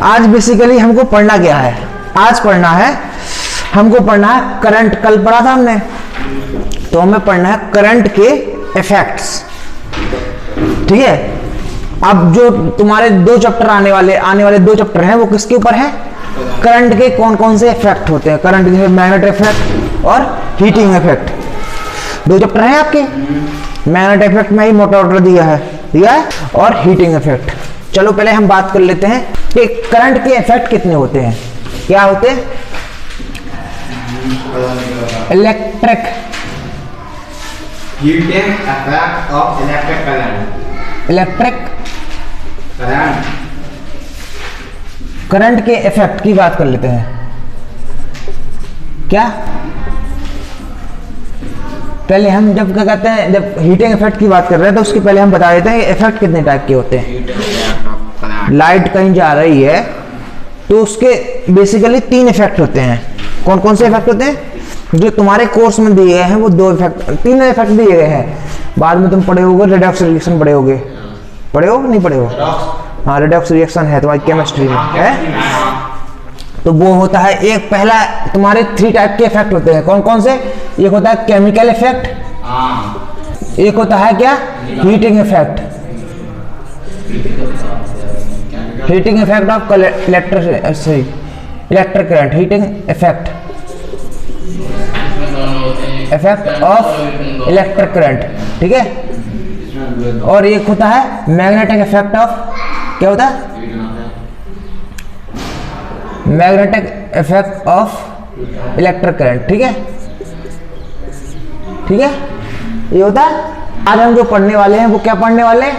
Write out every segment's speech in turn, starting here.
आज बेसिकली हमको पढ़ना क्या है, आज पढ़ना है हमको पढ़ना है करंट। कल पढ़ा था हमने, तो हमें पढ़ना है करंट के इफेक्ट्स। ठीक है, अब जो तुम्हारे दो चैप्टर आने वाले दो चैप्टर हैं वो किसके ऊपर है, करंट के कौन कौन से इफेक्ट होते हैं, करंट के मैग्नेटिक इफेक्ट और हीटिंग इफेक्ट। दो चैप्टर हैं आपके, मैग्नेटिक इफेक्ट में ही मोटा दिया है और हीटिंग इफेक्ट। चलो पहले हम बात कर लेते हैं कि करंट के इफेक्ट कितने होते हैं, क्या होते हैं। Electric heating effect of electric current. Electric current के इफेक्ट की बात कर लेते हैं। क्या पहले हम जब क्या कहते हैं, जब हीटिंग इफेक्ट की बात कर रहे हैं तो उसके पहले हम बता देते हैं कि इफेक्ट कितने टाइप के होते हैं। लाइट कहीं जा रही है तो उसके बेसिकली 3 इफेक्ट होते हैं। कौन कौन से इफेक्ट होते हैं, जो तुम्हारे कोर्स में दिए गए हैं वो 2 इफेक्ट, 3 इफेक्ट दिए गए हैं। बाद में तुम पढ़े होगे, रिडक्स रिएक्शन पढ़े होगे, पढ़े हो नहीं पढ़े हो? हाँ, रिडक्स रिएक्शन है तुम्हारी केमिस्ट्री में है। तो वो होता है एक पहला, तुम्हारे 3 टाइप के इफेक्ट होते हैं। कौन कौन से, एक होता है केमिकल इफेक्ट, एक होता है क्या, heating effect, heating effect of electric current, heating effect of electric current. ठीक है, और एक होता है मैग्नेटिक इफेक्ट ऑफ, क्या होता है, magnetic effect of electric current. ठीक है, ठीक है, ये होता है। आज हम जो पढ़ने वाले हैं वो क्या पढ़ने वाले हैं,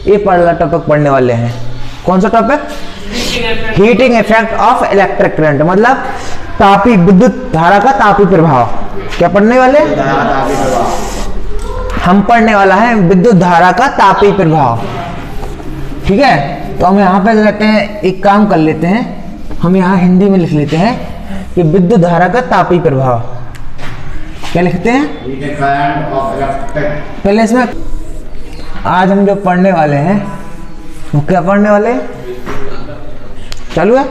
ये पढ़ला टॉपिक पढ़ने वाले हैं। कौन सा topic, heating effect of electric current, मतलब तापी विद्युत धारा का तापी प्रभाव। क्या पढ़ने वाले, हम पढ़ने वाला है विद्युत धारा का तापी प्रभाव। ठीक है, तो हम यहाँ पे कहते हैं, एक काम कर लेते हैं, हम यहाँ हिंदी में लिख लेते हैं कि विद्युत धारा का तापी प्रभाव। क्या लिखते हैं पहले इसमें। आज हम जो पढ़ने वाले हैं वो क्या पढ़ने वाले हैं, चालू है,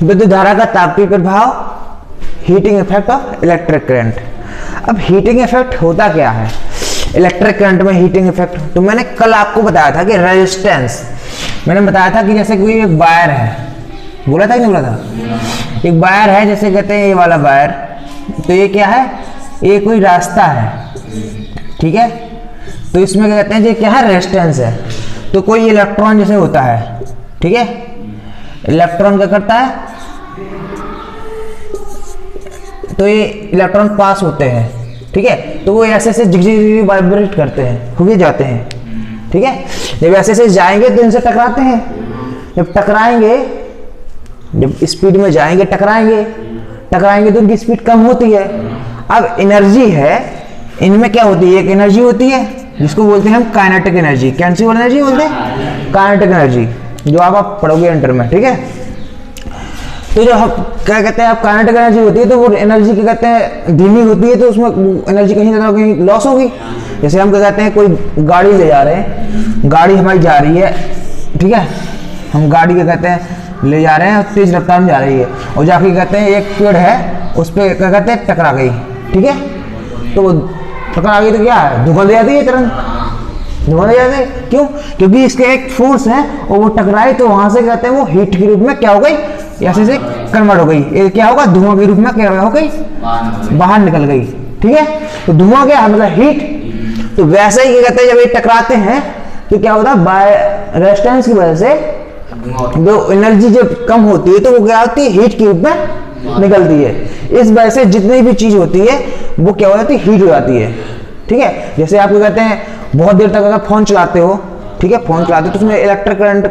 विद्युत धारा का तापी प्रभाव, heating effect of electric current. अब हीटिंग इफेक्ट होता क्या है इलेक्ट्रिक करंट में, हीटिंग इफेक्ट। तो मैंने कल आपको बताया था कि रेजिस्टेंस, मैंने बताया था कि जैसे कोई एक वायर है, बोला था कि नहीं बोला था, एक वायर है जैसे कहते हैं ये वाला वायर, तो ये क्या है, ये कोई रास्ता है। ठीक है, तो इसमें क्या कहते हैं, ये क्या है, रेजिस्टेंस है। तो कोई इलेक्ट्रॉन जैसे होता है, ठीक है, इलेक्ट्रॉन क्या करता है, तो ये इलेक्ट्रॉन पास होते हैं। ठीक है, तो वो ऐसे ऐसे झिकझिक वाइब्रेट करते हैं, हुए जाते हैं। ठीक है, जब ऐसे ऐसे जाएंगे तो इनसे टकराते हैं, जब टकराएंगे, जब स्पीड में जाएंगे टकराएंगे तो उनकी स्पीड कम होती है। अब एनर्जी है इनमें, क्या होती है, एक एनर्जी होती है जिसको बोलते हैं हम काइनेटिक एनर्जी। कौन सी एनर्जी बोलते हैं, काइनेटिक एनर्जी, जो आप पढ़ोगे इंटर में। ठीक है, तो जो हम क्या कहते हैं, आप काइनेटिक एनर्जी होती है तो वो एनर्जी क्या कहते हैं धीमी होती है, तो उसमें एनर्जी कहीं ना कहीं लॉस होगी। जैसे हम क्या कहते हैं, कोई गाड़ी ले जा रहे हैं, गाड़ी हमारी जा रही है, ठीक है, हम गाड़ी क्या कहते हैं ले जा रहे हैं, तेज रफ्तार में जा रही है, और जाके कहते हैं एक पेड़ है उस पर क्या कहते हैं टकरा गई। ठीक है, तो वो टकरा गई तो क्या है, धुआं दे जाती है, तुरंत धुआं दे जाती है। क्यों, क्योंकि इसके एक फोर्स है और वो टकराई तो वहां से कहते हैं वो हीट के रूप में क्या हो गई, ऐसे से कन्वर्ट हो गई, ये क्या होगा, धुआं के रूप में क्या हो गई, बाहर निकल गई। ठीक है, तो धुआं क्या है, मतलब हीट। तो वैसे ही क्या कहते हैं, जब ये टकराते हैं तो क्या होता है, बाय रेजिस्टेंस की वजह से जो एनर्जी जब कम होती है तो वो क्या होती है, हीट के रूप में निकलती है। इस वजह से जितनी भी चीज होती है वो क्या हो जाती है, हीट हो जाती है। ठीक है, जैसे आपको कहते हैं बहुत देर तक अगर फोन चलाते हो, ठीक है, फोन चलाते हो तो उसमें इलेक्ट्रिक करंट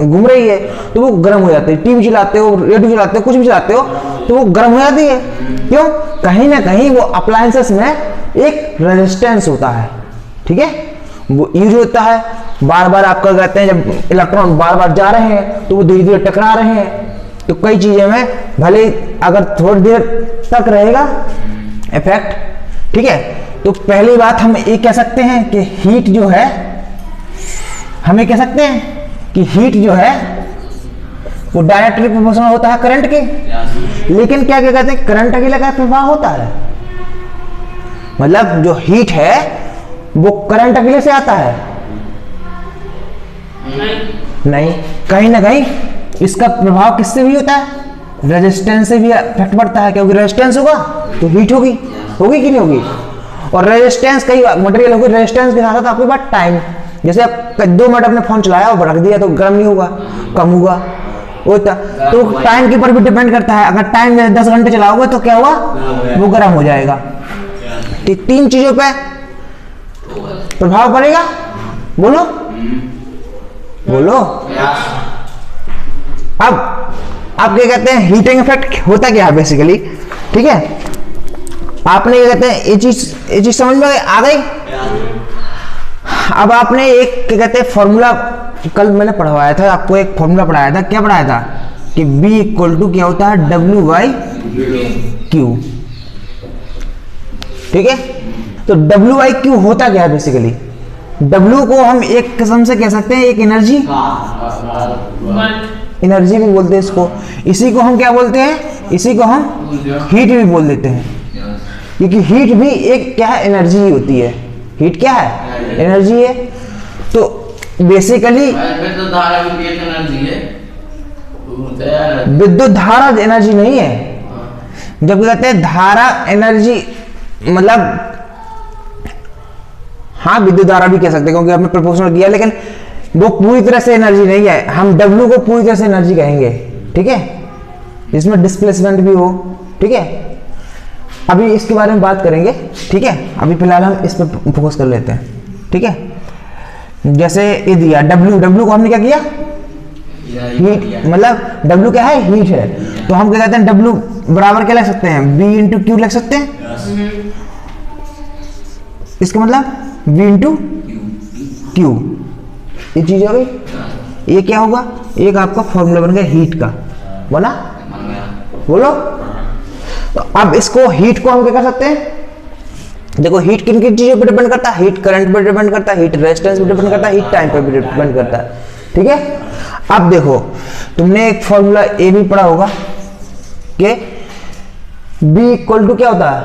घूम रही है तो वो गर्म हो जाती है। टीवी चलाते हो, रेडियो चलाते हो, कुछ भी चलाते हो तो वो गर्म हो जाती है। क्यों, कहीं ना कहीं वो अप्लायंसेस में एक रेजिस्टेंस होता है। ठीक है, वो यूज होता है, बार बार आपका कहते हैं जब इलेक्ट्रॉन बार बार जा रहे हैं तो वो धीरे धीरे टकरा रहे हैं। तो कई चीजें में भले अगर थोड़ी देर तक रहेगा इफेक्ट, ठीक है। तो पहली बात हम ये कह सकते हैं कि हीट जो है, हम ये कह सकते हैं कि हीट जो है वो डायरेक्टली प्रोपोर्शनल होता है करंट के। लेकिन क्या क्या कहते हैं, करंट अकेला का प्रवाह होता है, मतलब जो हीट है वो करंट अकेले से आता है? नहीं, कहीं ना कहीं इसका प्रभाव किससे भी होता है, रेजिस्टेंस से भी इफेक्ट पड़ता है, क्योंकि रेजिस्टेंस होगा तो हीट होगी, होगी कि नहीं होगी? और रेजिस्टेंस कई मटेरियल होगी, रेजिस्टेंस के साथ साथ आपके पास टाइम, जैसे आप 2 मिनट अपने फोन चलाया और रख दिया तो गर्म नहीं होगा, कम होगा, होता तो टाइम के ऊपर भी डिपेंड करता है। अगर टाइम 10 घंटे चलाओगे तो क्या होगा, वो गर्म हो जाएगा। तो 3 चीजों पे प्रभाव पड़ेगा, बोलो बोलो। अब क्या कहते हैं, हीटिंग इफेक्ट होता क्या है बेसिकली, ठीक है? आपने क्या कहते हैं, ये चीज समझ में आ गई? अब आपने एक क्या कहते हैं फॉर्मूला कल मैंने पढ़वाया था आपको, एक फॉर्मूला पढ़ाया था, क्या पढ़ाया था कि B इक्वल टू क्या होता है, W/Q, ठीक है? तो W/Q होता क्या है बेसिकली? W को हम एक किस्म से कह सकते हैं एक एनर्जी, एनर्जी भी बोलते हैं इसको। इसी को हम क्या बोलते हैं, इसी को हम हीट भी बोल देते हैं, क्योंकि हीट भी एक क्या है, एनर्जी ही होती है। हीट क्या है, एनर्जी है। तो बेसिकली विद्युत धारा एनर्जी नहीं है। जब कहते हैं धारा एनर्जी, मतलब हाँ विद्युत धारा भी कह सकते हैं क्योंकि हमने प्रोपोर्शनल किया, लेकिन वो पूरी तरह से एनर्जी नहीं है। हम W को पूरी तरह से एनर्जी कहेंगे, ठीक है, जिसमें डिस्प्लेसमेंट भी हो, ठीक है? अभी इसके बारे में बात करेंगे, ठीक है? अभी फिलहाल हम इस पर फोकस कर लेते हैं, ठीक है? जैसे ये दिया W को हमने क्या किया, हीट, मतलब W क्या है, हीट है। तो हम क्या कहते हैं, W बराबर क्या लिख सकते हैं, B इंटू क्यू लिख सकते हैं। इसका मतलब V इंटू क्यू, ये चीज हो गई। ये क्या होगा, एक आपका फॉर्मूला बन गया हीट का, बना, बोलो। तो अब इसको हीट को हम क्या कर सकते हैं, देखो हीट किन किन चीजों पर डिपेंड करता है, हीट करंट पर डिपेंड करता है, हीट रेजिस्टेंस पर डिपेंड करता है, हीट टाइम पर भी डिपेंड करता है, ठीक है? अब देखो तुमने एक फॉर्मूला ए भी पढ़ा होगा कि B इक्वल टू क्या होता है,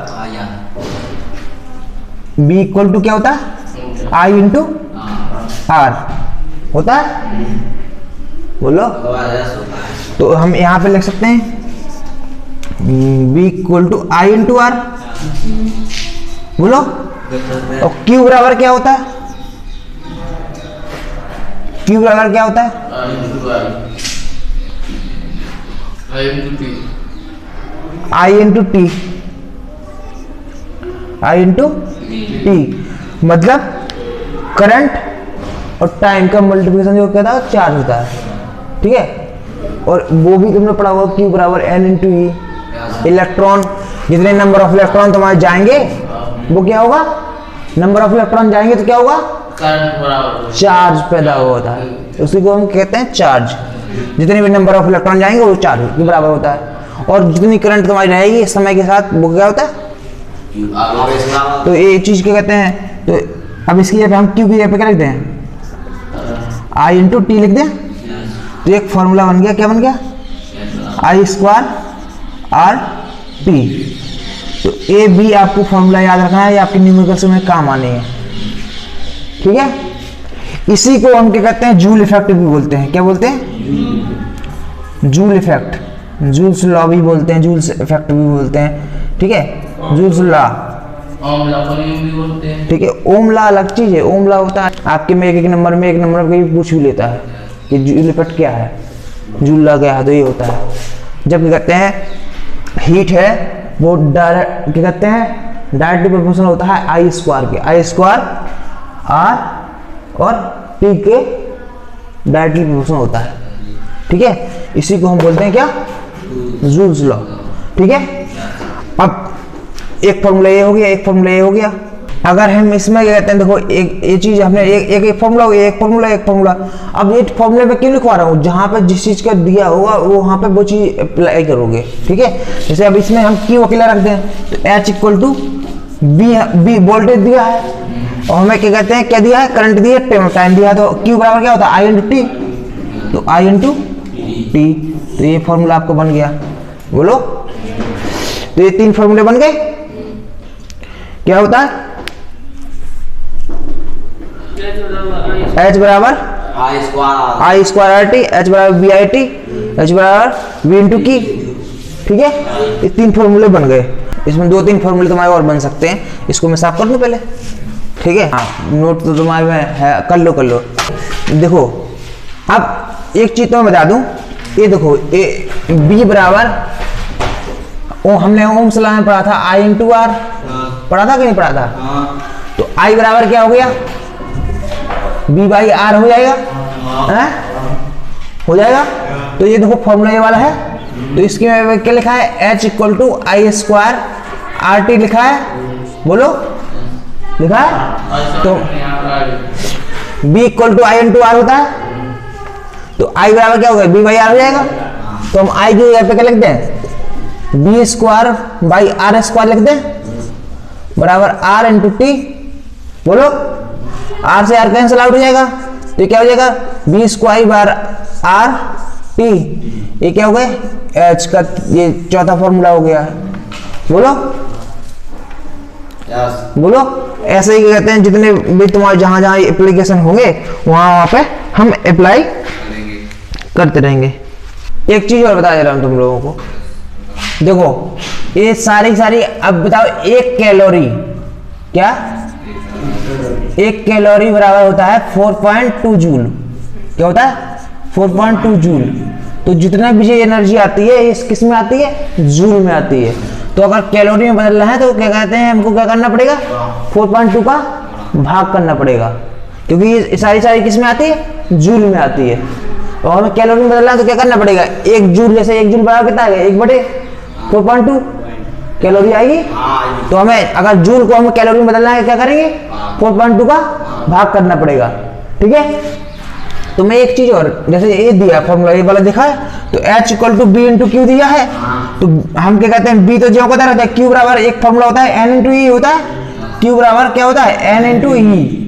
B इक्वल टू क्या होता है, I इंटू R होता है, बोलो। तो हम यहां पे लिख सकते हैं B equal to I into R, बोलो। और Q बराबर क्या होता है, Q बराबर क्या होता है, I into T, I into T, मतलब करंट और टाइम का मल्टीप्लिकेशन जो कहता है चार्ज होता है, ठीक है? और वो भी तुमने पढ़ा होगा Q बराबर N इंटू E। इलेक्ट्रॉन, जितने नंबर ऑफ इलेक्ट्रॉन तुम्हारे जाएंगे वो क्या होगा, नंबर ऑफ इलेक्ट्रॉन जाएंगे तो क्या होगा, चार्ज पैदा होता है, उसी को हम कहते हैं चार्ज। जितने भी नंबर ऑफ इलेक्ट्रॉन जाएंगे वो चार्ज के बराबर होता है। और जितनी करंट तुम्हारी रहेगी समय के साथ वो क्या होता है, तो ये चीज क्या कहते हैं। तो अब इसकी जगह हम Q की जगह पे क्या लिख दें, I इंटू टी लिख दें। तो एक फॉर्मूला बन गया, क्या बन गया, I स्क्वायर R T। तो A B आपको फॉर्मूला याद रखना है, ये आपके न्यूमेरिकल्स में काम आने हैं, ठीक है? इसी को हम क्या कहते हैं, जूल इफेक्ट भी बोलते हैं। क्या बोलते हैं, जूल इफेक्ट, जूल्स लॉ भी बोलते हैं, जूल्स इफेक्ट भी बोलते हैं, ठीक है? जूल्स लॉ, ठीक है? ओम लॉ अलग चीज है। ओम लॉ होता है आपके में एक नंबर में, एक नंबर में पूछ भी लेता है कि जूल इफेक्ट क्या है, जूल लॉ क्या है, तो ये होता है। जब क्या कहते हैं हीट है वो डायरेक्ट क्या कहते हैं, डायरेक्टली प्रोपोर्शनल होता है I स्क्वायर के, I स्क्वायर R और T के डायरेक्टली प्रोपोर्शनल होता है, ठीक है? इसी को हम बोलते हैं क्या, जूल्स लॉ, ठीक है? अब एक फॉर्मूला ये हो गया, एक फॉर्मूला ये हो गया। अगर हम इसमें क्या कहते हैं, देखो एक ये चीज हमने एक फॉर्मूला हो गया, एक फॉर्मूला एक फॉर्मूला। अब ये फॉर्मूले में क्यों लिखवा रहा हूँ, जहां पे जिस चीज का दिया होगा वो वहां पे वो चीज अप्लाई करोगे, ठीक है? जैसे अब इसमें हम Q अकेला रख दें तो H equal to B voltage दिया है और हमें क्या कहते हैं, क्या दिया है, करंट दिया है, टाइम दिया है। तो Q बराबर क्या होता है, I इंटू T। तो I इंटू टी। तो ये फॉर्मूला आपको बन गया, बोलो। तो ये 3 फॉर्मूले बन गए। क्या होता है? H बराबर आई स्क्वायर आर टी, H बराबर बी आई टी, H बराबर वी इंटू की। ठीक है, ये 3 फॉर्मूले बन गए। इसमें 2-3 फॉर्मूले तुम्हारे और बन सकते हैं, इसको मैं साफ कर दूं पहले। ठीक है, हाँ नोट तो तुम्हारे में है, कर लो। देखो अब एक चीज तो मैं बता दूं, ये देखो ये B बराबर, ओ हमने ओम सलाह में पढ़ा था I इंटू आर, पढ़ा था कि नहीं पढ़ा था? तो I बराबर क्या हो गया? B बाई आर हो जाएगा, हो जाएगा। तो ये देखो फॉर्मूला ये वाला है, तो इसके में क्या लिखा है? H equal to I square R T लिखा है, बोलो लिखा है। तो B equal to I into R होता है, तो I बराबर क्या होगा? B बाई आर हो जाएगा। तो हम I की जगह पे क्या लिखते हैं? B square by R square लिख दें बराबर R इंटू टी, बोलो। R से R कैंसिल आउट हो जाएगा, तो क्या हो जाएगा? B square by R T. ये क्या हो गया? H का ये चौथा फॉर्मूला हो गया, बोलो। बोलो। ऐसे ही कहते हैं, जितने भी तुम्हारे जहां जहां एप्लीकेशन होंगे वहां पे हम अप्लाई करते रहेंगे। एक चीज और बता दे रहा हूं तुम लोगों को, देखो ये सारी अब बताओ, एक कैलोरी क्या? एक कैलोरी बराबर होता है 4.2 जूल। क्या होता है? 4.2 जूल। तो जितना भी एनर्जी आती है इस किस में आती है? जूल में आती है। तो अगर कैलोरी में बदलना है तो क्या कहते हैं, हमको क्या करना पड़ेगा? 4.2 का भाग करना पड़ेगा, क्योंकि ये सारी किस में आती है? जूल में आती है। और हमें कैलोरी में बदलना है तो क्या करना पड़ेगा? 1 जूल, जैसे 1 जूल बराबर कितना आएगा? 1/4.2 कैलोरी आएगी। तो हमें अगर जूल को हमें कैलोरी में बदलना है, क्या करेंगे? 4.2 का भाग करना पड़ेगा। ठीक है। तो मैं एक चीज और, जैसे ये दिया फॉर्मूला ये वाला देखा है, तो H equal to B into Q दिया है, तो हम क्या कहते हैं? B तो जो होता रहता है, Q बराबर एक फॉर्मूला होता है N इंटू ई होता है, Q बराबर क्या होता है? N इंटू ई।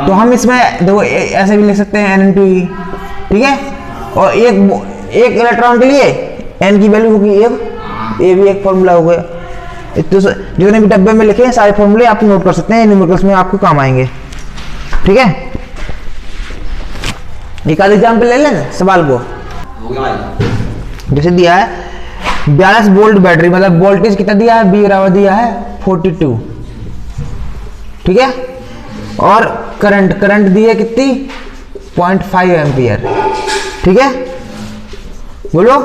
तो हम इसमें देखो ऐसे भी लिख सकते हैं N इंटू ई। ठीक है। और एक इलेक्ट्रॉन के लिए N की वैल्यू होगी 1, ये भी एक फॉर्मूला हो गया। तो जितने भी डब्बे में लिखे हैं सारे फॉर्मूले आप नोट कर सकते हैं, न्यूमेरिकल्स में आपको काम आएंगे। ठीक है। एक आध एग्जाम्पल ले लें सवाल को। जैसे दिया है 42 वोल्ट बैटरी, मतलब वोल्टेज कितना दिया है? B बराबर दिया है 42। ठीक है। और करंट दी है कितनी? 0.5 एम्पियर। ठीक है। बोलो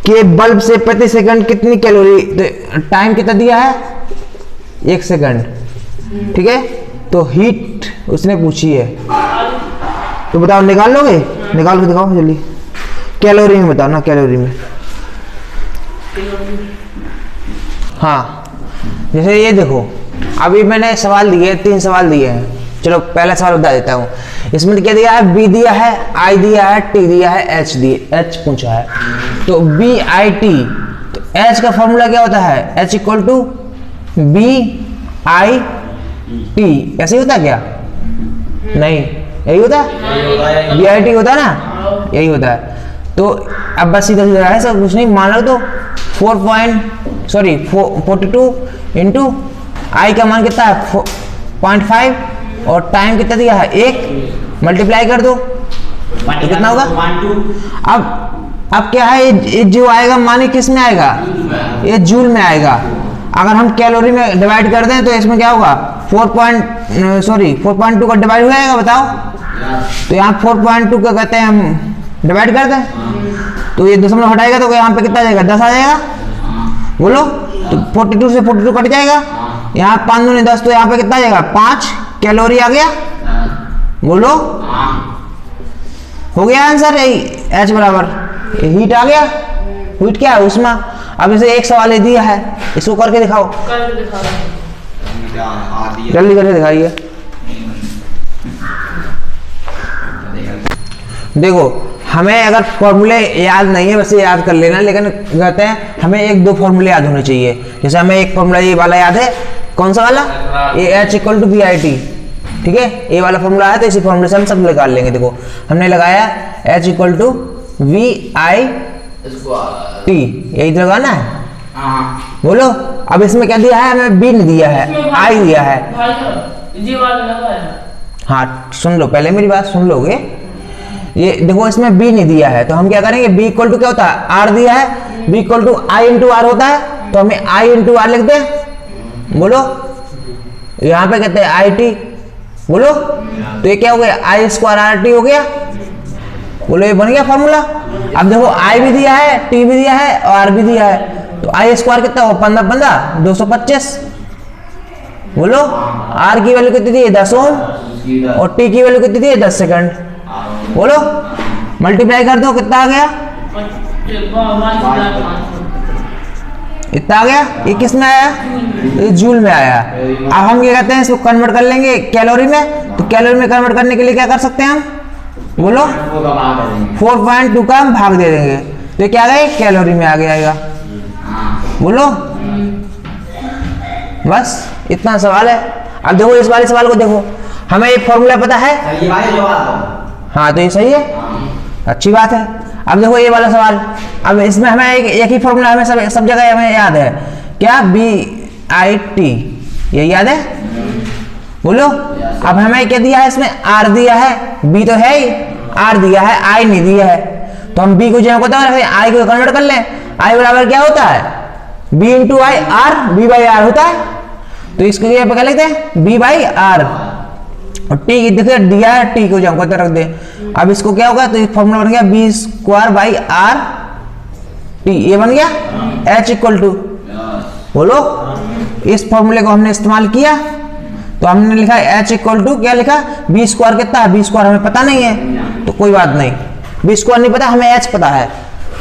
कि बल्ब से प्रति सेकंड कितनी कैलोरी, टाइम कितना दिया है? 1 सेकंड। ठीक है। तो हीट उसने पूछी है, तो बताओ निकाल लोगे? निकाल के दिखाओ जल्दी। कैलोरी में बताओ ना, कैलोरी में। हाँ, जैसे ये देखो, अभी मैंने सवाल दिए 3 सवाल दिए हैं। चलो पहला सवाल बता देता हूँ। इसमें क्या दिया है? B दिया है, I दिया है, T दिया है, H पूछा है। तो B I T, तो H का फॉर्मूला क्या होता है? H equal to B I T। ऐसे ही होता है क्या? नहीं, यही होता है, BIT होता है ना, यही होता है। तो अब बस सीधा सीधा है, सब कुछ नहीं, मान लो तो 42 इंटू आई का मान कितना है? 0.5 और टाइम कितना दिया है? 1, मल्टीप्लाई कर दो तो कितना होगा? अब क्या है, ये जो आएगा मान किस में आएगा? ये जूल में आएगा। अगर हम कैलोरी में डिवाइड कर दें तो इसमें क्या होगा? 4.2 का डिवाइड हो जाएगा, बताओ। तो यहाँ 4.2 का कहते हैं हम डिवाइड कर दें, तो ये दशमलव हटाएगा तो यहाँ पे कितना आ जाएगा? 10 आ जाएगा, बोलो। तो 42 से 42 कट जाएगा, यहाँ 5 दूनी 10, तो यहाँ पे कितना आ जाएगा? 5 कैलोरी आ गया, बोलो। हो गया आंसर, यही H बराबर हीट आ गया। हीट क्या है उसमें? अब इसे एक सवाल ये दिया है, इसको करके दिखाओ, जल्दी करके दिखाइए। देखो हमें अगर फॉर्मूले याद नहीं है वैसे याद कर लेना, लेकिन कहते हैं हमें 1-2 फॉर्मूले याद होने चाहिए। जैसे हमें एक फॉर्मूला ये वाला याद है, कौन सा वाला? ये H इक्वल टू BIT। ठीक है, ये वाला फॉर्मूला है तो इसी फॉर्मूले से हम सब निकाल लेंगे। देखो हमने लगाया H equal to VI T, यही तो लगाना है। बोलो अब इसमें क्या दिया है, हमें B नहीं दिया है, I दिया है। हाँ सुन लो, पहले मेरी बात सुन लोगे। ये देखो इसमें B नहीं दिया है तो हम क्या करेंगे, B इक्वल टू क्या होता है, R दिया है, B equal to I into R होता है तो हमें I इंटू R लिख दे। बोलो यहाँ पे कहते हैं IT, बोलो तो ये क्या हो गया, I स्क्वायर RT हो गया। बोलो ये बन गया फॉर्मूला। अब देखो I भी दिया है, T भी दिया है और R भी दिया है तो I स्क्वायर कितना हो, 15 15 225। बोलो R की वैल्यू कितनी दी है, 10 ओम, और T की वैल्यू कितनी दी है, 10 सेकंड। बोलो मल्टीप्लाई कर दो, कितना आ गया, इतना आ गया। ये किस में आया, ये जूल में आया। अब हम क्या कहते हैं, इसको कन्वर्ट कर लेंगे कैलोरी में। तो कैलोरी में कन्वर्ट करने के लिए क्या कर सकते हैं हम, बोलो 4.2 का हम भाग दे देंगे तो ये क्या आ गया, कैलोरी में आ गया। बोलो बस इतना सवाल है। अब देखो इस वाले सवाल को देखो, हमें एक फॉर्मूला पता है, हाँ तो ये सही है, अच्छी बात है। अब देखो ये वाला सवाल, अब इसमें हमें एक ही फॉर्मूला हमें सब जगह हमें याद है, क्या, BIT, ये याद है। बोलो अब हमें क्या दिया है, इसमें R दिया है, B तो है ही, R दिया है, I नहीं दिया है तो हम B को जो होता है I को कन्वर्ट कर लें। I बराबर क्या होता है, B into I, R, B by R होता है तो इसको यहाँ पे क्या लिखते हैं, B बाई R। और T देखिए दिया है, T को जहाँ रख दे। अब इसको क्या होगा, तो फॉर्मूला बन गया B square by R T, ये बन गया H इक्वल टू। बोलो इस फॉर्मूले को हमने इस्तेमाल किया तो हमने लिखा H इक्वल टू क्या लिखा, B स्क्वायर कितना है, B स्क्वायर हमें पता नहीं है तो कोई बात नहीं, B स्क्वायर नहीं पता, हमें H पता है,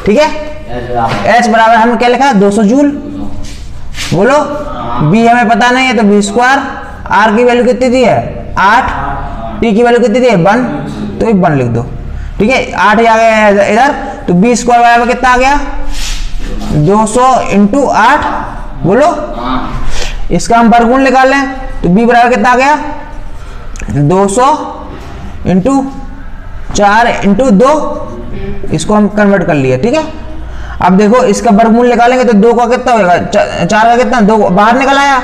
ठीक है। H बराबर हमने क्या लिखा, 200 जूल। बोलो B हमें पता नहीं है तो B स्क्वायर, R की वैल्यू कितनी दी है, 8, T की वैल्यू कितनी दी है, 1, तो 1 लिख दो, ठीक है। 8 आ गया इधर तो B स्क्वायर बराबर कितना आ गया, 200 इंटू 8। बोलो इसका हम वर्गमूल निकाल लें तो B बराबर कितना आ गया, 200 इंटू 4 इंटू 2, इसको हम कन्वर्ट कर लिया, ठीक है। अब देखो इसका वर्गमूल निकालेंगे तो 2 का कितना होगा, 4 का कितना, 2 बाहर निकल आया,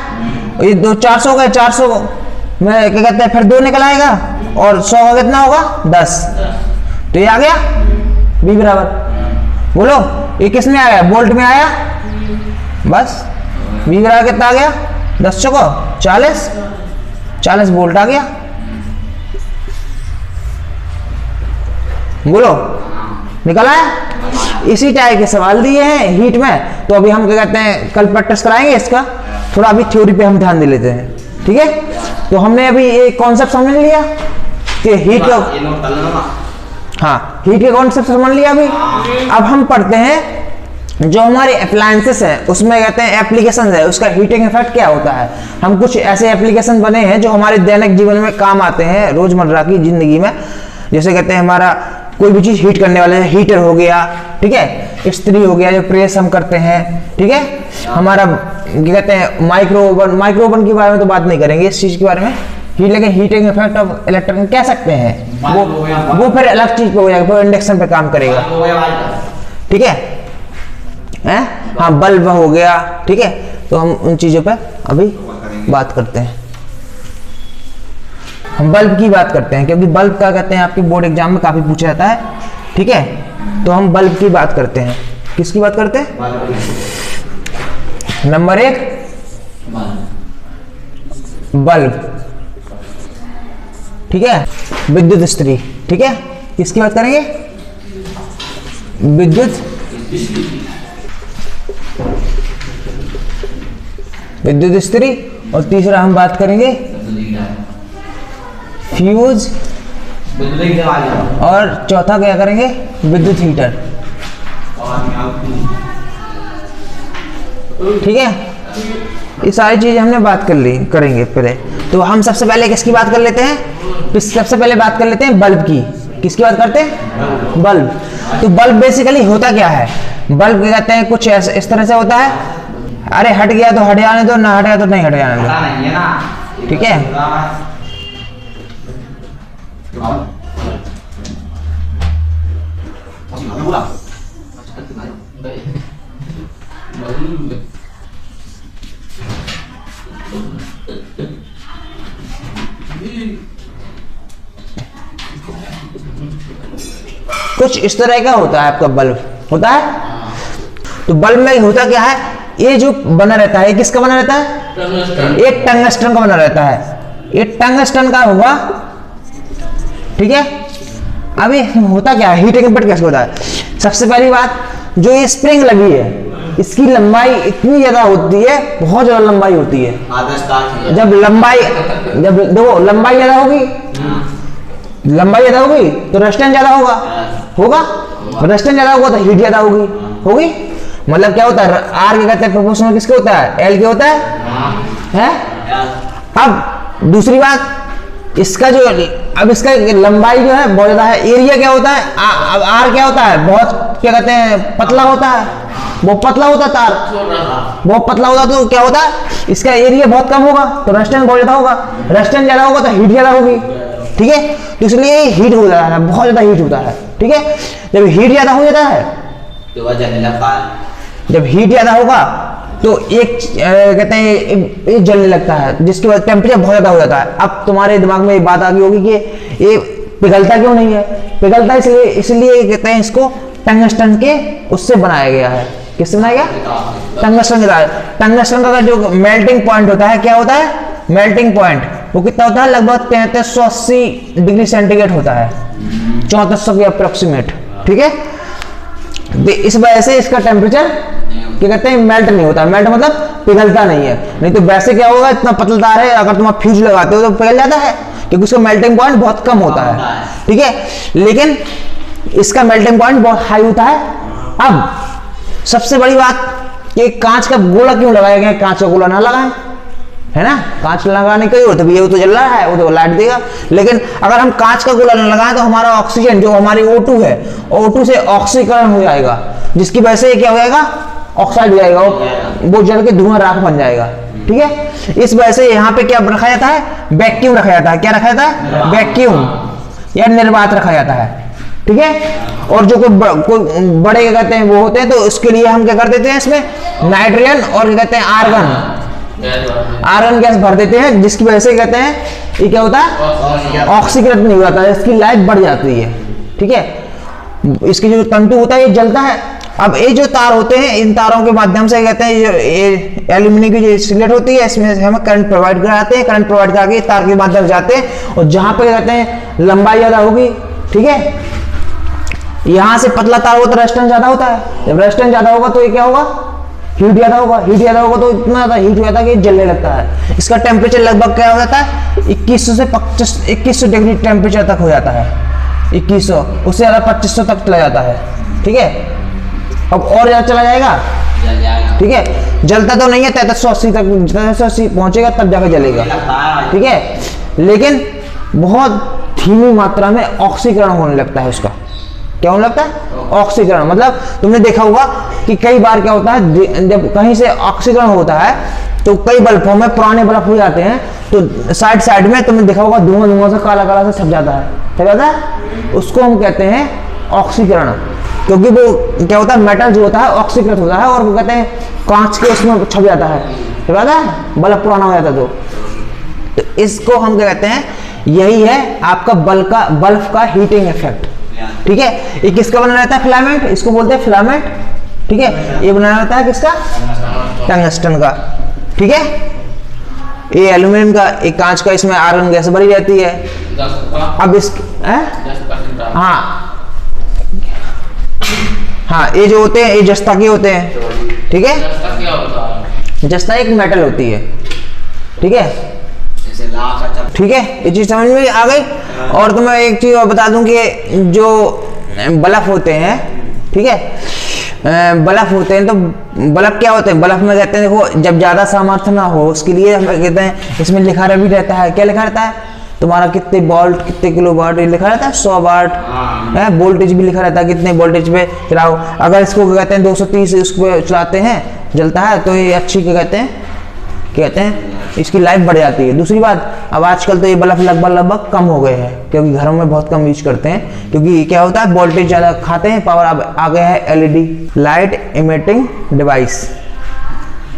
ये 2 400 हो गए, 400 में क्या कहते हैं फिर 2 निकल आएगा और 100 का कितना होगा, 10, तो ये आ गया B बराबर। बोलो ये किस में आया, वोल्ट में आया, बस B बराबर कितना आ गया, 10 चौको 40 वोल्ट आ गया। बोलो निकल आया। इसी टाइप के सवाल दिए हैं हीट में, तो अभी हम क्या कहते हैं कल प्रैक्टिस कराएंगे इसका, थोड़ा अभी थ्योरी पे हम ध्यान दे लेते हैं, ठीक है। तो हमने अभी ये कॉन्सेप्ट समझ लिया कि हीट का, हाँ हीट के कॉन्सेप्ट समझ लिया। अभी अब हम पढ़ते हैं जो हमारे अप्लायंसेस है उसमें कहते हैं एप्लीकेशन है, उसका हीटिंग इफेक्ट क्या होता है। हम कुछ ऐसे एप्लीकेशन बने हैं जो हमारे दैनिक जीवन में काम आते हैं, रोजमर्रा की जिंदगी में, जैसे कहते हैं हमारा कोई भी चीज हीट करने वाले, हीटर हो गया, ठीक है, इस्त्री हो गया जो प्रेस हम करते हैं, ठीक है। हमारा क्या कहते हैं माइक्रो ओवन के बारे में तो बात नहीं करेंगे इस चीज के बारे में, लेकिन हीटिंग इफेक्ट ऑफ इलेक्ट्रॉन कह सकते हैं, वो फिर अलग चीज पे हो जाएगा, फिर इंडक्शन पे काम करेगा, ठीक है। हाँ बल्ब हो गया, ठीक है। तो हम उन चीजों पे अभी बात करते हैं, हम बल्ब की बात करते हैं क्योंकि बल्ब का कहते हैं आपके बोर्ड एग्जाम में काफी पूछा जाता है, ठीक है। तो हम बल्ब की बात करते हैं, किसकी बात करते हैं, नंबर 1 बल्ब, ठीक है। विद्युत इस्त्री, ठीक है, किसकी बात करेंगे, विद्युत इस्त्री। और तीसरा हम बात करेंगे फ्यूज, और चौथा क्या करेंगे, विद्युत हीटर, ठीक है। ये सारी चीजें हमने बात कर ली, करेंगे पहले। तो हम सबसे पहले किसकी बात कर लेते हैं, सबसे पहले बात कर लेते हैं बल्ब की। किसकी बात करते हैं, बल्ब। तो बल्ब बेसिकली होता क्या है, बल्ब क्या कहते हैं कुछ इस तरह से होता है, अरे हट गया तो हट जाने दो, ना हट गया तो नहीं हट जाने दो, ठीक है। कुछ इस तरह का होता है आपका बल्ब होता है। तो बल्ब में होता क्या है, ये जो बना रहता है, ये किसका बना रहता है, ये टंगस्टन का बना रहता है, ये टंगस्टन का होगा, ठीक है। अभी होता क्या है, हीटिंग इफेक्ट कैसे होता है। सबसे पहली बात, जो ये स्प्रिंग लगी है इसकी लंबाई इतनी ज्यादा होती है, बहुत ज्यादा लंबाई होती है। जब देखो लंबाई ज्यादा होगी, लंबाई ज्यादा होगी तो रेजिस्टेंस ज्यादा होगा, रेजिस्टेंस ज्यादा होगा तो हीट ज्यादा होगी। मतलब क्या होता है, आर के कहते हैं प्रोपोर्शनल किसके होता है, एल के होता है? अब दूसरी बात, इसका जो अब इसका लंबाई जो है बहुत ज्यादा है, एरिया क्या होता है, अब आर क्या होता है, बहुत क्या कहते हैं पतला होता है, वो पतला होता है तार, बहुत पतला होता तो क्या होता है, इसका एरिया बहुत कम होगा तो रेजिस्टेंस बहुत ज्यादा होगा, रेजिस्टेंस ज्यादा होगा तो हीट ज्यादा होगी, ठीक है। तो इसलिए हीट हो जाता है, बहुत ज्यादा हीट होता है, ठीक है। जब हीट ज्यादा हो जाता है तो वह जलने लगता है। जब हीट ज्यादा होगा तो एक कहते हैं ये जलने लगता है, जिसकी वजह टेम्परेचर बहुत ज्यादा हो जाता है। अब तुम्हारे दिमाग में ये बात आ गई होगी कि ये पिघलता क्यों नहीं है, पिघलता इसलिए कहते हैं इसको टंगस्टन के उससे बनाया गया है। किससे बनाया गया, टंगस्टन के द्वारा। टंगस्टन का जो मेल्टिंग पॉइंट होता है, क्या होता है, मेल्टिंग पॉइंट वो कितना होता है, लगभग 3380 डिग्री सेंटीग्रेड होता है, 3400 के अप्रोक्सीमेट, ठीक है। इस वजह से इसका टेम्परेचर क्या कहते हैं, मेल्ट नहीं होता। मेल्ट मतलब पिघलता नहीं है, नहीं तो वैसे क्या होगा, इतना पतला तार है, अगर तुम फ्यूज लगाते हो तो पिघल जाता है, क्योंकि उसका मेल्टिंग पॉइंट बहुत कम होता है, ठीक है। लेकिन इसका मेल्टिंग पॉइंट बहुत हाई होता है। अब सबसे बड़ी बात, कि कांच का गोला क्यों लगाया गया, कांच का गोला ना लगाएं, है ना, कांच लगाने का ही होता है, वो तो जल रहा है, वो तो लाइट देगा। लेकिन अगर हम कांच का गोला न लगाएं तो हमारा ऑक्सीजन जो हमारी O2 है, O2 से ऑक्सीकरण हो जाएगा, जिसकी वजह से क्या हो जाएगा, ऑक्साइड हो जाएगा, वो जल के धुआं राख बन जाएगा, ठीक है। इस वजह से यहाँ पे क्या रखा जाता है, वैक्यूम रखा जाता है। क्या रखा जाता है, वैक्यूम या निर्वात रखा जाता है, ठीक है। और जो कोई बड़े क्या कहते हैं वो होते हैं, तो उसके लिए हम क्या कर देते हैं, इसमें नाइट्रोजन और क्या कहते हैं आर्गन गैस भर देते हैं, जिसकी वजह से कहते हैं ये क्या होता है, ऑक्सीकृत नहीं हो जाता है, इसकी लाइफ बढ़ जाती है, ठीक है। इसकी जो तंतु होता है ये जलता है। अब ये जो तार होते हैं, इन तारों के माध्यम से कहते हैं ये एल्यूमिनियम की जो स्लेट होती है, इसमें हम करंट प्रोवाइड कराते हैं, करंट प्रोवाइड करके तार के माध्यम से जाते हैं, और जहां पे कहते हैं लंबाई ज्यादा होगी, ठीक है, यहां से पतला तार हो तो रेजिस्टेंस ज्यादा होता है। जब रेजिस्टेंस ज्यादा होगा तो ये क्या होगा, हीट ज्यादा होगा, हीट ज्यादा होगा तो इतना ज्यादा हीट हो जाता है कि जलने लगता है। इसका टेम्परेचर लगभग क्या हो जाता है, 2100 से 2100 डिग्री टेम्परेचर तक हो जाता है, 2100, उससे ज्यादा 2500 तक चला जाता है, ठीक है। अब और ज्यादा चला जाएगा, ठीक है, जलता तो नहीं है, 3380 तक, 3380 पहुंचेगा तब जाकर जलेगा, ठीक है। लेकिन बहुत धीमी मात्रा में ऑक्सीकरण होने लगता है उसका। क्या होने लगता है, ऑक्सीकरण। मतलब तुमने देखा होगा कि कई बार क्या होता है, जब कहीं से ऑक्सीकरण होता है तो कई बल्बों में पुराने बल्ब हो जाते हैं, तो साइड में तुमने देखा होगा धुआं से काला काला सा छप जाता है, उसको हम कहते हैं ऑक्सीकरण। क्योंकि वो क्या होता है, मेटल जो होता है ऑक्सीकृत होता है, और वो कहते हैं कांच के उसमें छप जाता है, बल्ब पुराना हो जाता है। तो इसको हम क्या कहते हैं, यही है आपका बल्ब का हीटिंग इफेक्ट, ठीक है। ये किसका बना रहता है, फिलामेंट, इसको बोलते हैं फिलामेंट, ठीक है। ये बना रहता है किसका, टंगस्टन का, ठीक है। ये एल्यूमिनियम का, एक कांच का, इसमें आर्गन गैस भरी रहती है। अब इस हाँ ये जो होते हैं ये जस्ता के होते हैं, ठीक है। जस्ता एक मेटल होती है, ठीक है, ठीक है। ये चीज समझ में आ गई। और तुम्हें एक चीज और बता दूं कि जो बल्ब होते हैं, ठीक है, बल्ब होते हैं, तो बल्ब क्या होते हैं, बल्ब में कहते हैं, देखो जब ज्यादा सामर्थ्य ना हो उसके लिए हम कहते हैं, इसमें लिखा भी रहता है, क्या लिखा रहता है, तुम्हारा कितने वोल्ट कितने किलो वाट ये लिखा रहता है, 100 वाट है, वोल्टेज भी लिखा रहता है, कितने वोल्टेज पे चलाओ। अगर इसको क्या कहते हैं 230 उस पे चलाते हैं, जलता है, तो ये अच्छी क्या कहते हैं, क्या कहते हैं, इसकी लाइफ बढ़ जाती है। दूसरी बात, अब आजकल तो ये बल्ब लगभग कम हो गए हैं, क्योंकि घरों में बहुत कम यूज करते हैं, क्योंकि क्या होता है वोल्टेज ज़्यादा खाते हैं। पावर अब आ गया है एलईडी, लाइट इमिटिंग डिवाइस,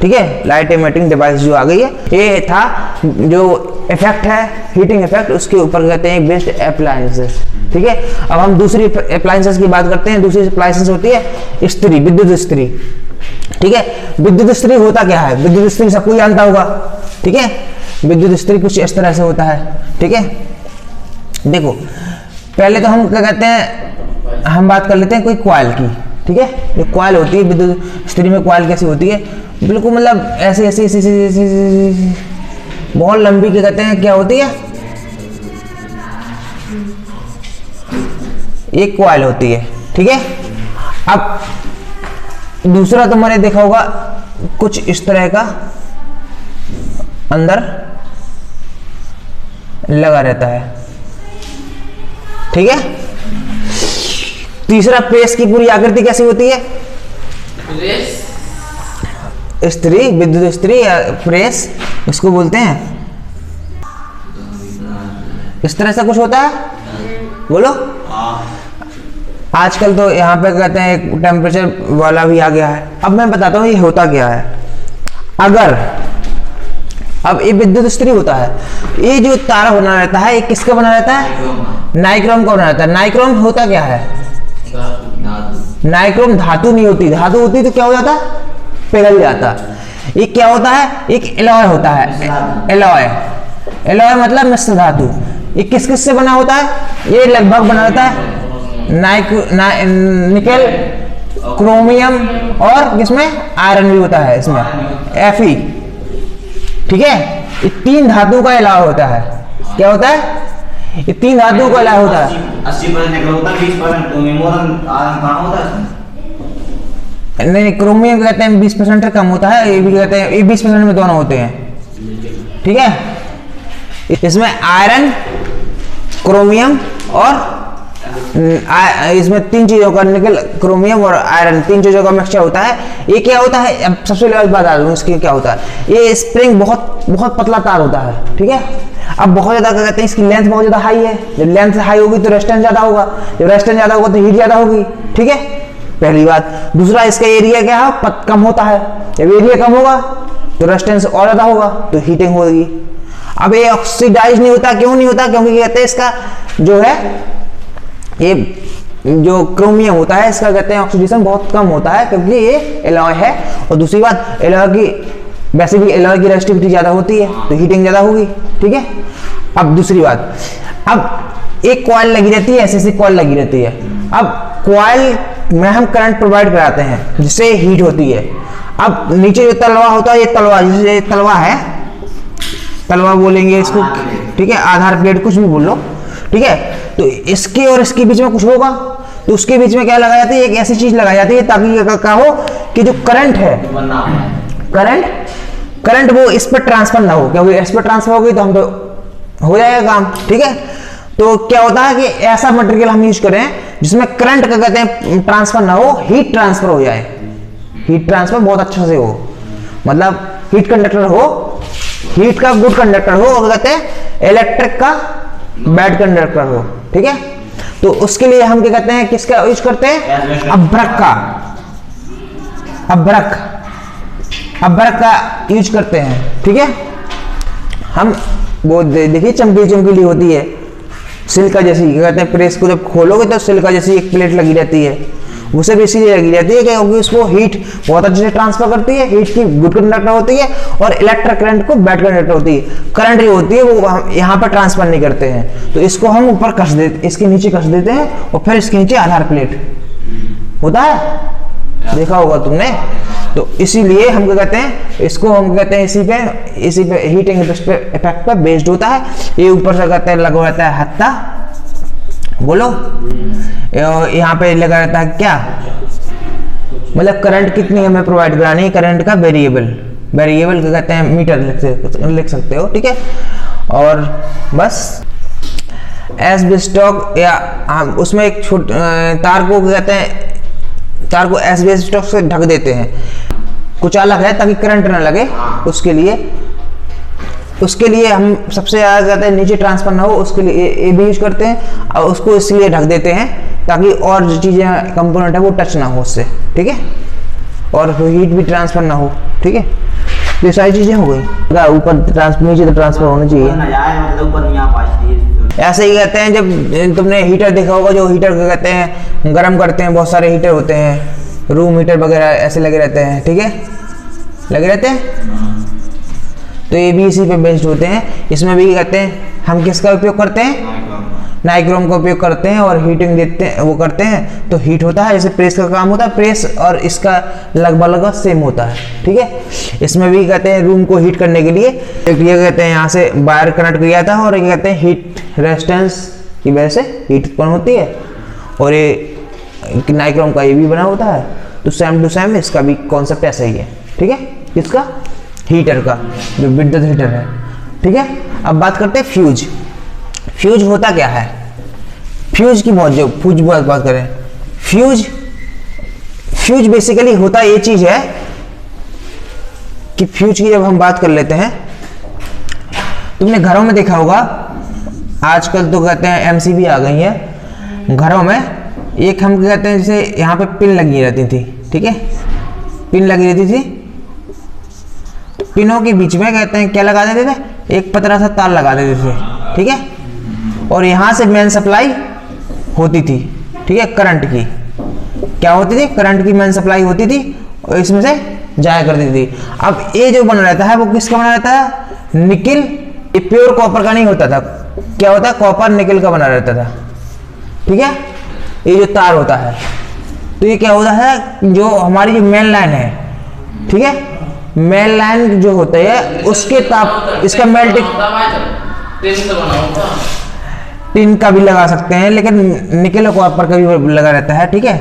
ठीक है, लाइट इमिटिंग डिवाइस जो आ गई है। ये था जो इफेक्ट है हीटिंग इफेक्ट, उसके ऊपर कहते हैं बेस्ट अप्लायंसेस, ठीक है। अब हम दूसरी अप्लायंसेस की बात करते हैं। दूसरी अप्लायंसेस होती है इस्त्री, विद्युत इस्त्री, ठीक है। विद्युत इस्त्री होता क्या है, विद्युत इस्त्री सबको जानता होगा, ठीक है। विद्युत इस्त्री कुछ इस तरह से होता है, ठीक है। देखो पहले तो हम क्या कहते हैं, हम बात कर लेते हैं कोई कॉइल की, ठीक है। जो कॉइल होती है विद्युत इस्त्री में, कॉइल कैसी होती है, बिल्कुल मतलब ऐसे ऐसे ऐसे ऐसे ऐसे ऐसे बहुत लंबी, क्या कहते हैं, क्या होती है, एक कॉइल होती है, ठीक है। अब दूसरा तुमने देखा होगा कुछ इस तरह का अंदर लगा रहता है, ठीक है। तीसरा, प्रेस की पूरी आकृति कैसी होती है, इस्त्री, विद्युत इस्त्री या प्रेस इसको बोलते हैं। इस तरह से कुछ होता है, बोलो। आजकल तो यहाँ पे कहते हैं एक टेम्परेचर वाला भी आ गया है। अब मैं बताता हूँ ये होता क्या है। अगर अब ये विद्युत इस्त्री होता है, ये जो तारा बना रहता है, ये किसका बना रहता है, नाइक्रोम का बना रहता है। नाइक्रोम होता क्या है, नाइक्रोम धातु नहीं होती, धातु होती तो क्या हो जाता, पिघल जाता। ये क्या होता है, एक एलॉय होता है, एलॉय, एलॉय मतलब मिश्र धातु। ये किस किस से बना होता है, ये लगभग बना रहता है निकेल, क्रोमियम और किसमें आयरन भी होता है, इसमें Fe, ठीक है। ये तीन धातु का एलॉय होता है। क्या होता है, ये तीन धातुओं का एलॉय होता है। 80% निकल होता है, 20% क्रोमियम और आयरन कहाँ होता है? नहीं, क्रोमियम कहते हैं 20% कम होता है, ये भी कहते हैं, ये 20% में दोनों होते हैं, ठीक है। इसमें आयरन, क्रोमियम और इसमें तीन चीजों का, निकल, क्रोमियम और आयरन, तीन चीजों का मिक्सचर होता है। ये क्या होता है, अब सबसे पहले बता दूं इसके क्या होता है। ये स्प्रिंग बहुत बहुत पतला तार होता है, ठीक है। अब बहुत ज्यादा क्या कहते हैं, इसकी लेंथ बहुत ज्यादा हाई है। जब लेंथ हाई होगी तो रेजिस्टेंस ज्यादा होगा, जब रेजिस्टेंस ज्यादा होगा तो हीट ज्यादा होगी, ठीक है, पहली बात। दूसरा, इसका एरिया क्या है, कम होता है। जब एरिया कम होगा तो रेजिस्टेंस और ज्यादा होगा तो हीटिंग होगी। अब ये ऑक्सीडाइज नहीं होता, क्यों नहीं होता, क्योंकि कहते हैं इसका जो है, ये जो क्रोमियम होता है, इसका कहते हैं ऑक्सीडेशन बहुत कम होता है, क्योंकि ये एलॉय है। और दूसरी बात, एलॉय की वैसे भी एलॉय की रेजिस्टिविटी ज्यादा होती है तो हीटिंग ज्यादा होगी, ठीक है। अब दूसरी बात, अब एक कॉइल लगी रहती है, ऐसे कॉइल लगी रहती है। अब कॉइल में हम करंट प्रोवाइड कराते हैं जिससे हीट होती है। अब नीचे जो तलवा होता है, ये तलवा, जैसे तलवा है, तलवा बोलेंगे इसको, ठीक है, आधार प्लेट कुछ भी बोल लो, ठीक है। तो इसके और इसके बीच में कुछ होगा, तो उसके बीच में क्या लगाई जाती है, एक ऐसी चीज लगाई जाती है ताकि क्या हो कि जो करंट है, करंट वो इस पर ट्रांसफर ना हो, क्योंकि इस पर ट्रांसफर होगी तो हम तो हो जाएगा काम, ठीक है। तो क्या होता है कि ऐसा मटेरियल हम यूज करें जिसमें करंट का कहते हैं ट्रांसफर ना हो, हीट ट्रांसफर हो जाए, हीट ट्रांसफर बहुत अच्छा से हो, मतलब हीट कंडक्टर हो, हीट का गुड कंडक्टर हो, और कहते हैं इलेक्ट्रिक का बैड कंडक्टर हो, ठीक है। तो उसके लिए हम क्या कहते हैं, किसका यूज करते हैं, अभ्रक का, अभ्रक का यूज करते हैं, ठीक है। हम वो देखिए चमकीली चमकीली होती है, सिल्का जैसी, क्या कहते हैं, प्रेस को जब खोलोगे तो सिल्का जैसी एक प्लेट लगी रहती है, उसे भी इसीलिए लगी रहती है क्योंकि उसको हीट बहुत अच्छे से ट्रांसफर करती है, हीट की गुड कंडक्टर होती है और इलेक्ट्रिक करंट को बैड कंडक्टर होती है। करंट जो होती है वो हम यहाँ पर ट्रांसफर नहीं करते हैं, तो इसको हम ऊपर कस देते, इसके नीचे कस देते हैं और फिर इसके नीचे आधार प्लेट होता है, देखा होगा तुमने। तो इसीलिए हम क्या कहते हैं, इसको हम कहते हैं इसी पे हीटिंग इफेक्ट पे बेस्ड होता है। ये ऊपर से कहते हैं लगा रहता है हत्ता, बोलो, यहाँ पे लगा रहता है क्या, मतलब करंट कितनी हमें प्रोवाइड करानी है, करंट का वेरिएबल क्या कहते हैं, मीटर लिख सकते हो, ठीक है। और बस एस्बेस्टॉक या हम उसमें एक तार को कहते हैं, तार को एस्बेस्टॉक से ढक देते हैं, कुछ अलग है ताकि करंट ना लगे उसके लिए। उसके लिए हम सबसे ज़्यादा कहते हैं नीचे ट्रांसफर ना हो, उसके लिए ए भी यूज करते हैं, और उसको इसलिए ढक देते हैं ताकि और जो चीज़ें कंपोनेंट है वो टच ना हो उससे, ठीक है, और हीट भी ट्रांसफर ना हो, ठीक है। ये सारी चीज़ें हो गई। ऊपर ट्रांसफर, नीचे तो ट्रांसफर होना चाहिए। ना जाए मतलब ऊपर नहीं आ पाती। ऐसे ही कहते हैं, जब तुमने हीटर देखा होगा, जो हीटर को कहते हैं गर्म करते हैं, बहुत सारे हीटर होते हैं, रूम हीटर वगैरह ऐसे लगे रहते हैं, ठीक है, लगे रहते हैं। तो ये भी इसी पे बेस्ड होते हैं। इसमें भी कहते हैं हम किसका उपयोग करते हैं, नाइक्रोम का उपयोग करते हैं, और हीटिंग देते हैं, वो करते हैं तो हीट होता है, जैसे प्रेस का काम होता है, प्रेस और इसका लगभग सेम होता है, ठीक है। इसमें भी कहते हैं रूम को हीट करने के लिए एक ये कहते हैं यहाँ से वायर कनेक्ट किया था, और ये कहते हैं हीट रेजिस्टेंस की वजह से हीट उत्पन्न होती है, और ये नाइक्रोम का ये भी बना होता है। तो सेम टू सेम इसका भी कॉन्सेप्ट ऐसा ही है, ठीक है, इसका हीटर का जो विद्युत हीटर है, ठीक है। अब बात करते हैं फ्यूज। फ्यूज होता क्या है, फ्यूज की फ्यूज बात करें, फ्यूज बेसिकली होता ये चीज है कि फ्यूज की जब हम बात कर लेते हैं, तुमने घरों में देखा होगा, आजकल तो कहते हैं एमसीबी आ गई है घरों में। एक हम कहते हैं जैसे यहाँ पे पिन लगी रहती थी, ठीक है, पिन लगी रहती थी, पिनों के बीच में कहते हैं क्या लगा देते थे, एक पतला सा तार लगा देते थे, ठीक है, और यहाँ से मेन सप्लाई होती थी, ठीक है, करंट की क्या होती थी, करंट की मेन सप्लाई होती थी, और इसमें से जाया करती थी। अब ये जो बना रहता है वो किसका बना रहता है, निकिल, ये प्योर कॉपर का नहीं होता था, क्या होता है, कॉपर निकिल का बना रहता था, ठीक है। ये जो तार होता है, तो ये क्या होता है, जो हमारी जो मेन लाइन है, ठीक है, मेन लाइन जो होता है उसके ताप, इसका मेल्टिंग टिन का भी लगा सकते हैं, लेकिन निकल कॉपर का भी लगा रहता है, ठीक है।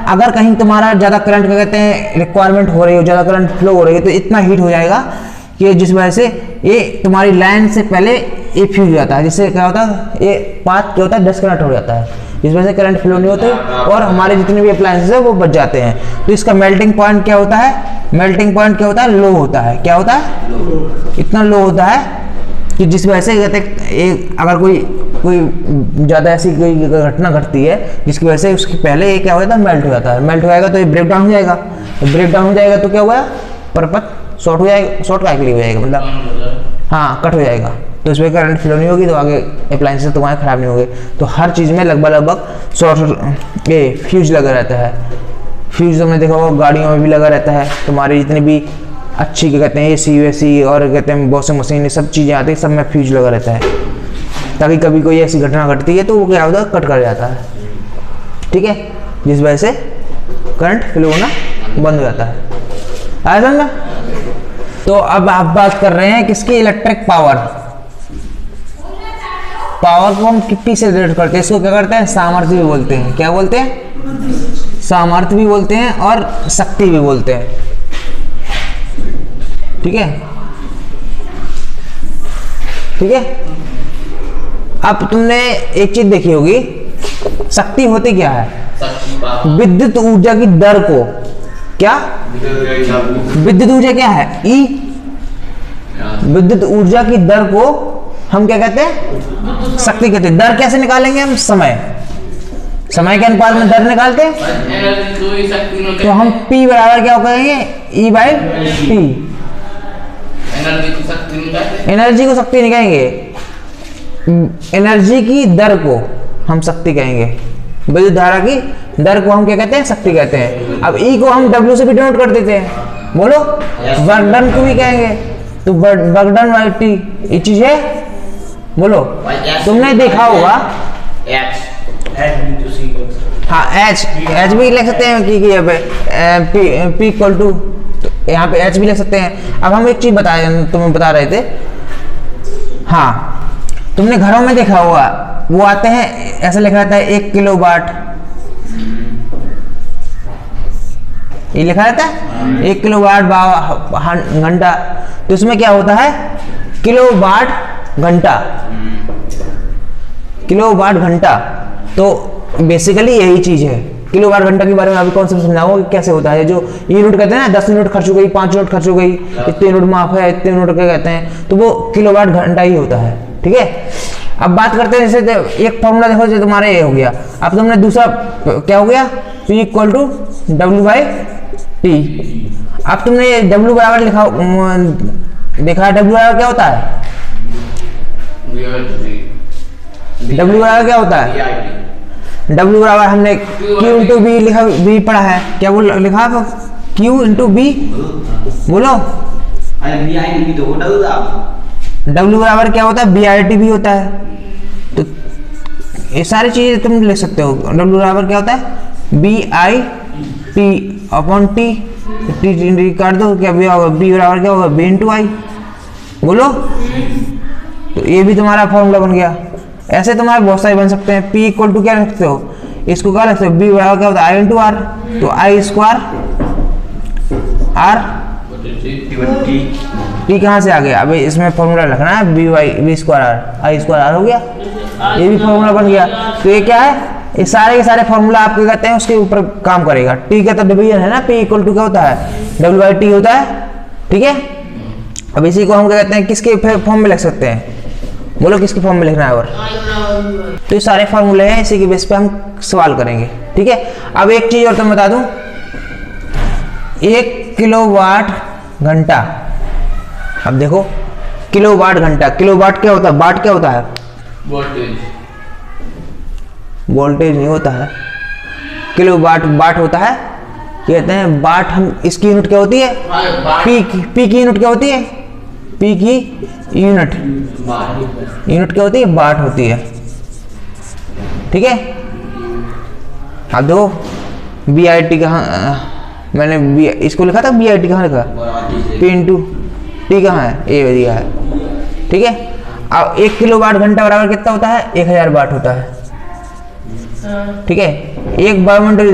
अगर कहीं तुम्हारा ज़्यादा करंट का कहते हैं रिक्वायरमेंट हो रही हो, ज़्यादा करंट फ्लो हो रही है, तो इतना हीट हो जाएगा कि जिस वजह से ये तुम्हारी लाइन से पहले ये फ्यूज हो जाता है, जिससे क्या होता है, ये पाथ क्या होता है, डिस्कनेक्ट हो जाता है, जिस वजह से करंट फ्लो नहीं होते और हमारे जितने भी अप्लायंसेस है वो बच जाते हैं। तो इसका मेल्टिंग पॉइंट क्या होता है, मेल्टिंग पॉइंट क्या होता है, लो होता है, क्या होता है, इतना लो होता है कि जिस वजह से कहते हैं अगर कोई ज़्यादा ऐसी कोई घटना घटती है जिसकी वजह से उसके पहले ये क्या हो जाता है, मेल्ट हो जाता है, मेल्ट हो जाएगा तो ये ब्रेक डाउन हो जाएगा, तो ब्रेक डाउन हो जाएगा तो क्या हुआ, परपथ शॉर्ट हो जाएगा, शॉर्ट का हो जाएगा, मतलब हाँ कट हो जाएगा, तो इसमें करंट फ्लो नहीं होगी, तो आगे अप्लायंसेस तुम्हारे खराब नहीं होंगे। तो हर चीज़ में लगभग शॉर्ट ये फ्यूज लगा रहता है। फ्यूज तुमने देखा होगा गाड़ियों में भी लगा रहता है, तुम्हारी जितनी भी अच्छी क्या कहते हैं एसी वेसी और कहते हैं वॉशिंग मशीन, ये सब चीज़ें आती हैं, सब में फ्यूज लगा रहता है, ताकि कभी कोई ऐसी घटना घटती है तो वो क्या होता है, कट कर जाता है, ठीक है, जिस वजह से करंट फ्लो होना बंद हो जाता है। आया समझ में? तो अब आप बात कर रहे हैं किसकी, इलेक्ट्रिक पावर। पावर को हम कितनी से रिलेट करते हैं, इसको क्या करते हैं, सामर्थ्य भी बोलते हैं, क्या बोलते हैं, सामर्थ्य भी बोलते हैं और शक्ति भी बोलते हैं, ठीक है, ठीक है। अब तुमने एक चीज देखी होगी, शक्ति होती क्या है, विद्युत ऊर्जा की दर को, क्या विद्युत ऊर्जा क्या है, ई, विद्युत ऊर्जा की दर को हम क्या कहते हैं, शक्ति कहते हैं। दर कैसे निकालेंगे हम, समय के अनुपात में दर निकालते हैं, तो हम P बराबर क्या कहेंगे, E बाई T, एनर्जी को शक्ति नहीं कहेंगे, एनर्जी की दर को हम शक्ति कहेंगे, विद्युत धारा की दर को हम क्या कहते हैं, शक्ति कहते हैं। अब E को हम W से भी डिनोट कर देते हैं, बोलो, वर्क डन को भी कहेंगे, तो वर्क डन बाई T, ये चीज है, बोलो। तुमने देखा होगा हाँ एच भी लिख सकते हैं कि यहाँ पे P इक्वल टू, यहाँ पे एच भी लिख सकते हैं। अब हम एक चीज तुम्हें बता रहे थे, हाँ तुमने घरों में देखा होगा, वो आते हैं ऐसा लिखा रहता है 1 किलोवाट, ये लिखा रहता है 1 किलोवाट घंटा, तो इसमें क्या होता है, किलोवाट घंटा, किलोवाट घंटा, तो बेसिकली यही चीज है, किलो वाट घंटा के बारे में अभी कॉन्सेप्ट समझाऊंगा कि कैसे होता है। जो यूनिट कहते हैं ना, 10 यूनिट खर्च हो गई, 5 यूनिट खर्च हो गई, इतने यूनिट माफ है, इतने यूनिट क्या कहते हैं, तो वो किलो वाट घंटा ही होता है। ठीक है, अब बात करते हैं जैसे एक फॉर्मूला देखो, जो तुम्हारा ये हो गया। अब तुमने दूसरा क्या हो गया, P इक्वल टू W/T। अब तुमने ये W बराबर लिखा देखा, W बराबर क्या होता है, W बराबर क्या होता है, W बराबर हमने Q इंटू बी लिखा, बी पढ़ा है, क्या बोल लिखा Q इंटू बी, बोलो W बराबर क्या होता है, BRT भी होता है। तो ये सारी चीजें तुम लिख सकते हो। W बराबर क्या होता है, BIT अपॉन T, टी काट दो, क्या B होगा, B बराबर क्या होगा, B इंटू आई, बोलो। तो ये भी तुम्हारा फॉर्मूला बन गया। ऐसे तुम्हारे बहुत सारे बन सकते हैं। P इक्वल टू क्या रखते हो, इसको क्या रखते हो, B बराबर क्या होता है, I इंटू आर, तो आई स्क्वायर आर T कहाँ से आ गया, अभी इसमें फॉर्मूला रखना है, B square R, I square R हो गया, ये भी फॉर्मूला बन गया। तो ये क्या है, ये सारे के सारे फॉर्मूला आपके कहते हैं उसके ऊपर काम करेगा। T का तो डिवीजन है ना, P इक्वल टू क्या होता है, W/T होता है। ठीक है, अब इसी को हम क्या कहते हैं, किसके फॉर्म में लिख सकते हैं, बोलो किसके फॉर्म में लिखना है। और तो ये सारे फॉर्मूले हैं, इसी के बेस पे हम सवाल करेंगे। ठीक है, अब एक चीज और तुम बता दूं, 1 किलोवाट घंटा, अब देखो किलोवाट घंटा, किलोवाट क्या होता है, वाट क्या होता है, वोल्टेज नहीं होता है, किलोवाट वाट होता है, कहते हैं वाट। हम इसकी यूनिट क्या होती है, पी की यूनिट क्या होती है, पी की यूनिट क्या होती है, वाट होती है। ठीक है, अब दो BIT कहाँ, मैंने इसको लिखा था, BIT कहाँ लिखा, P इंटू T कहाँ है, ये दिया है। ठीक है, अब 1 किलोवाट घंटा बराबर कितना होता है, 1000 वाट होता है। ठीक है, एक वायुमंडलीय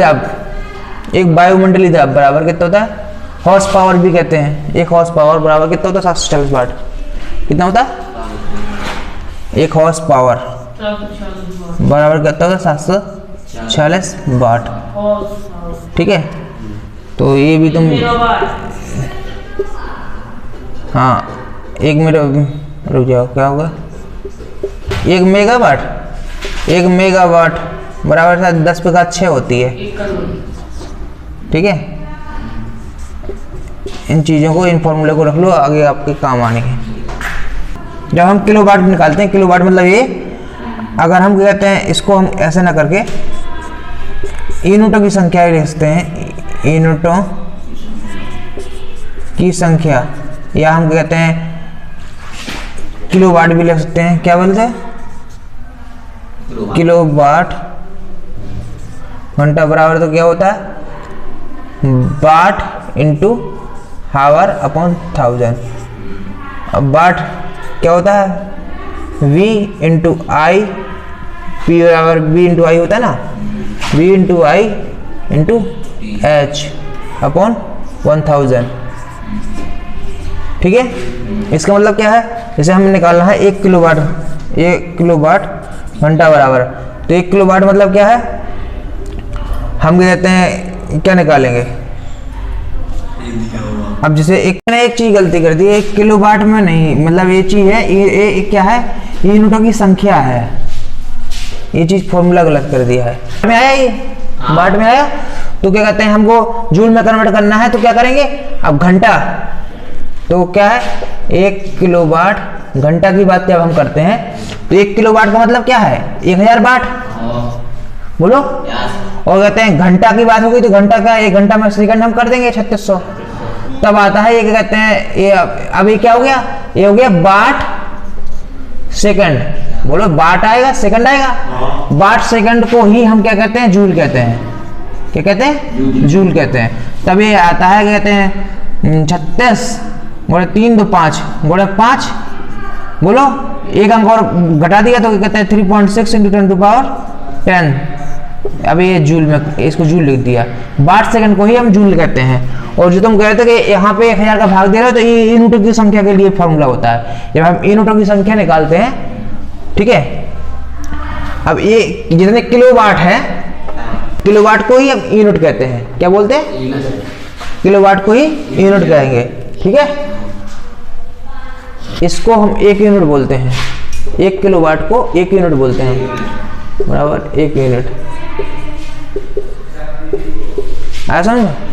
दाब बराबर कितना होता है, हॉर्स पावर भी कहते हैं, एक हॉर्स पावर बराबर कितना होता है, 740 वाट। कितना होता है, एक हॉर्स पावर बराबर कितना होता है, 740 वाट। ठीक है, तो ये भी तुम, हाँ, एक मिनट रुक जाओ, क्या होगा, 1 मेगावाट बराबर 10⁻6 होती है। ठीक है, इन चीज़ों को, इन फॉर्मूले को रख लो, आगे आपके काम आने के। जब हम किलोवाट निकालते हैं, किलोवाट मतलब ये, अगर हम कहते हैं इसको हम ऐसे ना करके यूनिटों की संख्या लिख सकते हैं, यूनिटों की संख्या, या हम कहते हैं किलोवाट भी लिख सकते हैं। क्या बोलते हैं, किलोवाट घंटा बराबर तो क्या होता है, वाट इंटू हावर अपॉन 1000। अब वाट क्या होता है, V इंटू आई, P बराबर V इंटू आई होता है ना, V इंटू आई इंटू H अपॉन 1000। ठीक है, इसका मतलब क्या है, जैसे हमें निकालना है 1 किलोवाट घंटा बराबर, तो 1 किलोवाट मतलब क्या है, हम कहते हैं क्या निकालेंगे। अब जैसे मैंने एक चीज गलती कर दी, 1 किलोवाट में नहीं, मतलब ये चीज है, ये क्या है, ये यूनिटों की संख्या है, ये चीज फॉर्मूला गलत कर दिया है। में आया ये, वाट में आया, तो क्या कहते हैं, हमको जूल में कन्वर्ट करना है, तो क्या करेंगे, अब घंटा, तो क्या है, 1 किलोवाट घंटा की बात जब हम करते हैं, तो 1 किलोवाट का मतलब क्या है, 1000 वाट, बोलो। और कहते हैं घंटा की बात होगी, तो घंटा का 1 घंटा में सेकंड हम कर देंगे 3600, तब आता है ये क्या कहते हैं, ये अभी क्या हो गया, ये हो गया वाट सेकंड, बोलो वाट आएगा सेकंड आएगा, वाट सेकंड को ही हम क्या कहते हैं, जूल कहते हैं। क्या कहते हैं, जूल कहते हैं। तब ये आता है कहते हैं 36 बोले 3 2 5 बोले 5, बोलो एक अंक और घटा दिया तो क्या कहते हैं 3.6 × 10⁻10। अब ये जूल में, इसको जूल लिख दिया, वाट सेकंड को ही हम जूल कहते हैं। और जो तुम कह रहे थे कि यहाँ पे 1000 का भाग दे रहे हो, तो ये यूनिटों की संख्या के लिए फॉर्मूला होता है, जब हम यूनिटों की संख्या निकालते हैं। ठीक है, अब ये जितने किलोवाट है, किलोवाट को ही हम यूनिट कहते हैं, क्या बोलते हैं, किलोवाट को ही यूनिट कहेंगे, ठीक है। इसको हम 1 यूनिट बोलते हैं, 1 किलोवाट को 1 यूनिट बोलते हैं, बराबर 1 यूनिट। आया समझ में?